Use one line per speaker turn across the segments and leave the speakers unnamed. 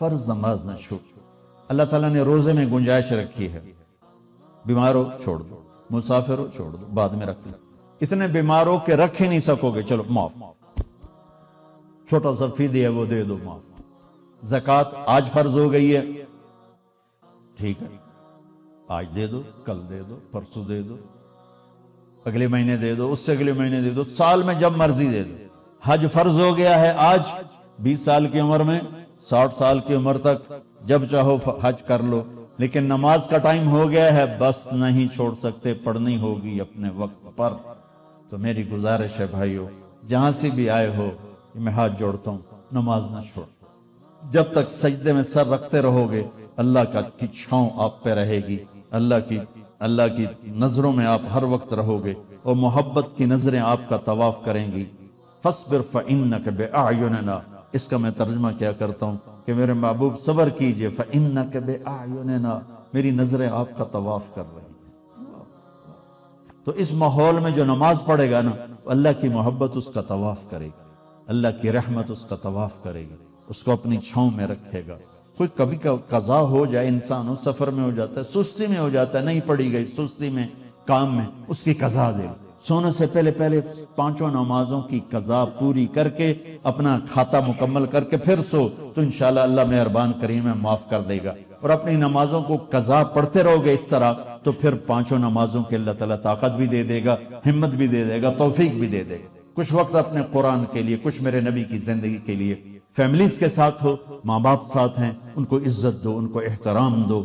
فرض نماز نہ چھوڑ. اللہ تعالیٰ نے روزے میں گنجائش رکھی ہے. بیمار ہو چھوڑ دو، مسافر ہو چھوڑ دو، بعد میں رکھ لو. اتنے بیماروں کے رکھ ہی نہیں سکو گے، چلو معاف. چھوٹا سا فدیہ ہے وہ دے دو، معاف. زکوٰۃ آج فرض ہو گئی ہے، ٹھیک ہے، آج دے دو، کل دے دو، پرسوں دے دو، اگلے مہینے دے دو، اس سے اگلے مہینے دے دو، سال میں جب مرضی دے دو. حج فرض ہو گیا ہے آج، 20 سال کی عمر میں 60 سال کی عمر تک جب چاہو حج کر لو. لیکن نماز کا ٹائم ہو گیا ہے، بس نہیں چھوڑ سکتے، پڑھنی ہوگی اپنے وقت پر. تو میری گزارش ہے بھائیو، جہاں سے بھی آئے ہو، میں ہاتھ جوڑتا ہوں، نماز نہ چھوڑ. جب تک سجدے میں سر رکھتے رہو گے، اللہ کی چھاؤں آپ پہ رہے گی، اللہ کی نظروں میں آپ ہر وقت رہو گے، اور محبت کی نظریں آپ کا طواف کریں گی. فاصبر فإنک بأعیننا، اس کا میں ترجمہ کیا کرتا ہوں کہ میرے محبوب صبر کیجئے، فإنک بأعیننا، میری نظریں آپ کا طواف کر رہی ہیں. تو اس ماحول میں جو نماز پڑھے گا نا، اللہ کی محبت اس کا طواف کرے گی، اللہ کی رحمت اس کا طواف کرے گی، اس کو اپنی چھاؤں میں رکھے گا. کوئی کبھی قضا ہو جائے، انسان ہو سفر میں ہو جاتا ہے، سستی میں ہو جاتا ہے، نہیں پڑھی گئی، سستی میں کام میں، اس کی قضا دے. سونے سے پہلے 5 نمازوں کی قضا پوری کر کے اپنا کھاتا مکمل کر کے پھر سو، تو انشاءاللہ اللہ مہربان کریم ہے، معاف کر دے گا. اور اپنی نمازوں کو قضا پڑھتے رہو گے اس طرح، تو پھر 5 نمازوں کے اللہ تعالیٰ طاقت بھی دے دے گا، ہمت بھی دے دے گا، توفیق بھی دے دے گا. کچھ وقت اپنے قرآن کے لیے، کچھ میرے نبی کی زندگی کے لیے. فیملیز کے ساتھ ہو، ماں باپ ساتھ ہیں، ان کو عزت دو، ان کو احترام دو.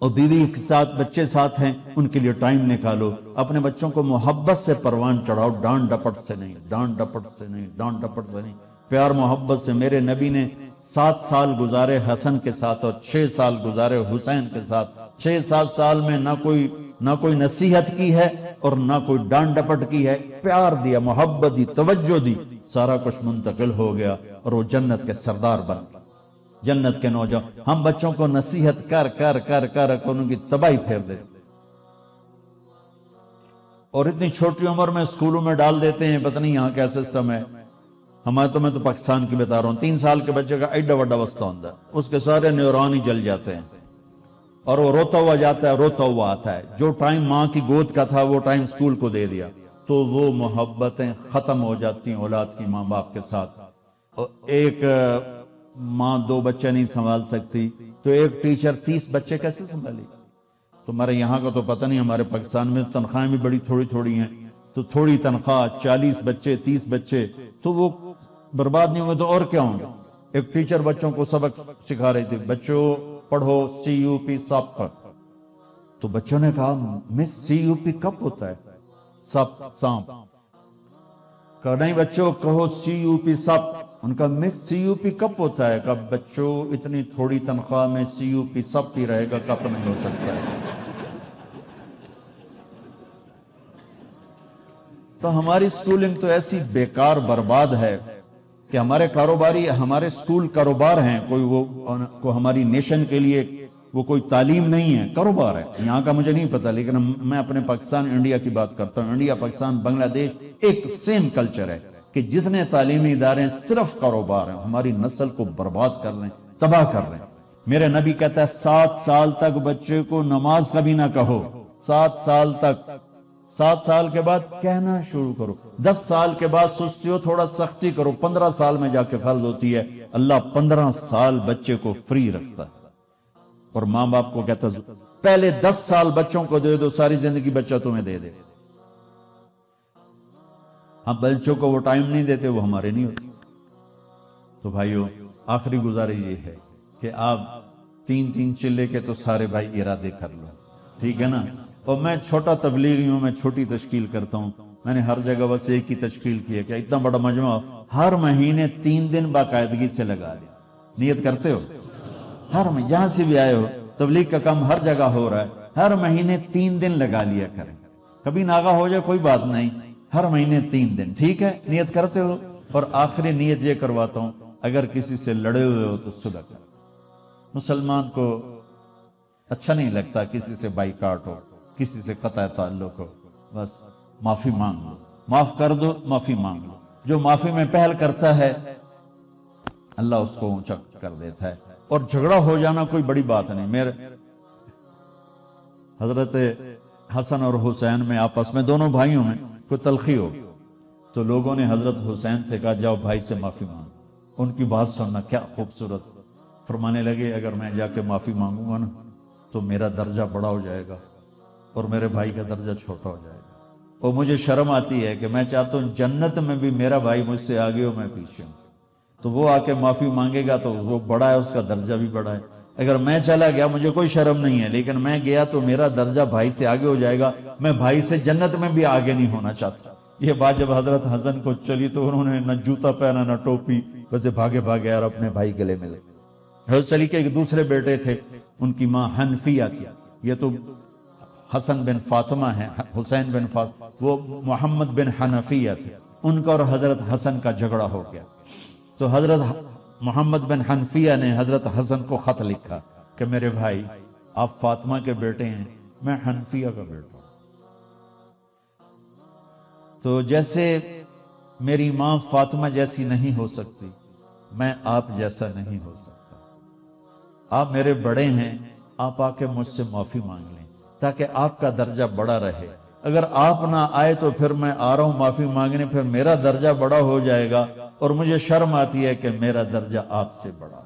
اور بیوی کے ساتھ، بچے ساتھ ہیں، ان کے لیے ٹائم نکالو. اپنے بچوں کو محبت سے پروان چڑھاؤ، ڈانٹ ڈپٹ سے نہیں، ڈانٹ ڈپٹ سے نہیں، ڈانٹ ڈپٹ سے نہیں، پیار محبت سے. میرے نبی نے 7 سال گزارے حسن کے ساتھ اور 6 سال گزارے حسین کے ساتھ. 6-7 سال میں نہ کوئی نصیحت کی ہے اور نہ کوئی ڈانٹ ڈپٹ کی ہے، پیار دیا، محبت دی، توجہ دی، سارا کچھ منتقل ہو گیا اور وہ جنت کے سردار بن گئے، جنت کے نوجوان. ہم بچوں کو نصیحت کر کر کر کر ان کی تباہی پھیر دیتے، اور اتنی چھوٹی عمر میں اسکولوں میں ڈال دیتے ہیں. پتہ نہیں یہاں کیا سسٹم ہے. ہمارے میں تو پاکستان کی بتا رہا ہوں، 3 سال کے بچے کا ایڈا وڈا وسطہ ہوتا ہے، اس کے سارے نیورون ہی جل جاتے ہیں، اور وہ روتا ہوا جاتا ہے، روتا ہوا آتا ہے. جو ٹائم ماں کی گود کا تھا وہ ٹائم اسکول کو دے دیا، تو وہ محبتیں ختم ہو جاتی ہیں اولاد کی ماں باپ کے ساتھ. اور ایک ماں 2 بچے نہیں سنبھال سکتی، تو ایک ٹیچر 30 بچے کیسے سنبھالی؟ تمہارے یہاں کا تو پتہ نہیں، ہمارے پاکستان میں تنخواہیں بھی بڑی تھوڑی تھوڑی ہیں، تو تھوڑی تنخواہ، 40 بچے، 30 بچے، تو وہ برباد نہیں ہوئے تو اور کیا ہوں گے؟ ایک ٹیچر بچوں کو سبق سکھا رہی تھی، بچوں پڑھو CUP سپ. تو بچوں نے کہا مس CUP کب ہوتا ہے؟ سپ، سانپ. کہا نہیں بچوں کہو CUP سپ. ان کا مس CUP کب ہوتا ہے؟ کہا بچوں اتنی تھوڑی تنخواہ میں CUP سپ ہی رہے گا، کب نہیں ہو سکتا ہے. تو ہماری سکولنگ تو ایسی بیکار برباد ہے کہ ہمارے کاروباری، ہمارے سکول کاروبار ہیں. کوئی ہماری نیشن کے لیے وہ کوئی تعلیم نہیں ہے، کاروبار ہے. یہاں کا مجھے نہیں پتا، لیکن میں اپنے پاکستان انڈیا کی بات کرتا ہوں. انڈیا، پاکستان، بنگلہ دیش ایک سیم کلچر ہے کہ جتنے تعلیمی ادارے صرف کاروبار ہیں، ہماری نسل کو برباد کر رہے ہیں، تباہ کر رہے ہیں. میرے نبی کہتا ہے 7 سال تک بچے کو نماز کبھی نہ کہو، 7 سال تک. 7 سال کے بعد کہنا شروع کرو. 10 سال کے بعد سستی ہو، تھوڑا سختی کرو. 15 سال میں جا کے فرض ہوتی ہے. اللہ 15 سال بچے کو فری رکھتا ہے، اور ماں باپ کو کہتا ہے پہلے 10 سال بچوں کو دے دو، ساری زندگی بچہ تمہیں دے دے. ہم بچوں کو وہ ٹائم نہیں دیتے، وہ ہمارے نہیں ہوتے. تو بھائیو، آخری گزارش یہ ہے کہ آپ 3 چلے کے تو سارے بھائی ارادے کر لو، ٹھیک ہے نا. اور میں چھوٹا تبلیغی ہوں، میں چھوٹی تشکیل کرتا ہوں. میں نے ہر جگہ بس ایک ہی تشکیل کی ہے کہ اتنا بڑا مجمع ہر مہینے 3 دن باقاعدگی سے لگا لیں. نیت کرتے ہو؟ ہر مہینے جہاں سے بھی آئے ہو، تبلیغ کا کام ہر جگہ ہو رہا ہے، ہر مہینے 3 دن لگا لیا کریں. کبھی ناغہ ہو جائے کوئی بات نہیں، ہر مہینے 3 دن، ٹھیک ہے؟ نیت کرتے ہو؟ اور آخری نیت یہ کرواتا ہوں، اگر کسی سے لڑے ہوئے ہو تو صلح کرو. مسلمان کو اچھا نہیں لگتا کسی سے بائیکاٹ ہو، کسی سے قطع تعلق ہو. بس معافی مانگ لو، معاف کر دو، معافی مانگ لو. جو معافی میں پہل کرتا ہے اللہ اس کو اونچا کر دیتا ہے. اور جھگڑا ہو جانا کوئی بڑی بات نہیں. میرے حضرت حسن اور حسین میں آپس میں دونوں بھائیوں میں کوئی تلخی ہو تو لوگوں نے حضرت حسین سے کہا جاؤ بھائی سے معافی مانگو. ان کی بات سننا کیا خوبصورت. فرمانے لگے اگر میں جا کے معافی مانگوں گا نا تو میرا درجہ بڑا ہو جائے گا اور میرے بھائی کا درجہ چھوٹا ہو جائے گا. اور مجھے شرم آتی ہے کہ میں چاہتا ہوں جنت میں بھی میرا بھائی مجھ سے آگے ہو میں پیچھے ہوں. تو وہ آ کے معافی مانگے گا تو وہ بڑا ہے, اس کا درجہ بھی بڑا ہے. اگر میں چلا گیا مجھے کوئی شرم نہیں ہے, لیکن میں گیا تو میرا درجہ بھائی سے آگے ہو جائے گا. میں بھائی سے جنت میں بھی آگے نہیں ہونا چاہتا. یہ بات جب حضرت حسن کو چلی تو انہوں نے نہ جوتا پہنا نہ ٹوپی, ویسے بھاگے بھاگے اور اپنے بھائی گلے ملے. حضرت علی کے ایک دوسرے بیٹے تھے, ان کی ماں حنفیہ تھی. یہ تو حسن بن فاطمہ ہے, حسین بن فاطمہ, وہ محمد بن حنفیہ تھے. ان کا اور حضرت حسن کا جھگڑا ہو گیا تو حضرت محمد بن حنفیہ نے حضرت حسن کو خط لکھا کہ میرے بھائی آپ فاطمہ کے بیٹے ہیں, میں حنفیہ کا بیٹا ہوں. تو جیسے میری ماں فاطمہ جیسی نہیں ہو سکتی, میں آپ جیسا نہیں ہو سکتا. آپ میرے بڑے ہیں, آپ آ کے مجھ سے معافی مانگ لیں تاکہ آپ کا درجہ بڑا رہے. اگر آپ نہ آئے تو پھر میں آ رہا ہوں معافی مانگنے, پھر میرا درجہ بڑا ہو جائے گا اور مجھے شرم آتی ہے کہ میرا درجہ آپ سے بڑا ہو.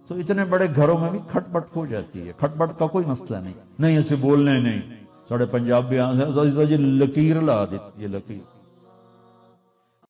تو اتنے بڑے گھروں میں بھی کھٹ پٹ ہو جاتی ہے. کھٹ پٹ کا کوئی مسئلہ نہیں, نہیں اسے بولنے نہیں. ساڑھے پنجاب بھی لکیر لا دیتی ہے, لکیر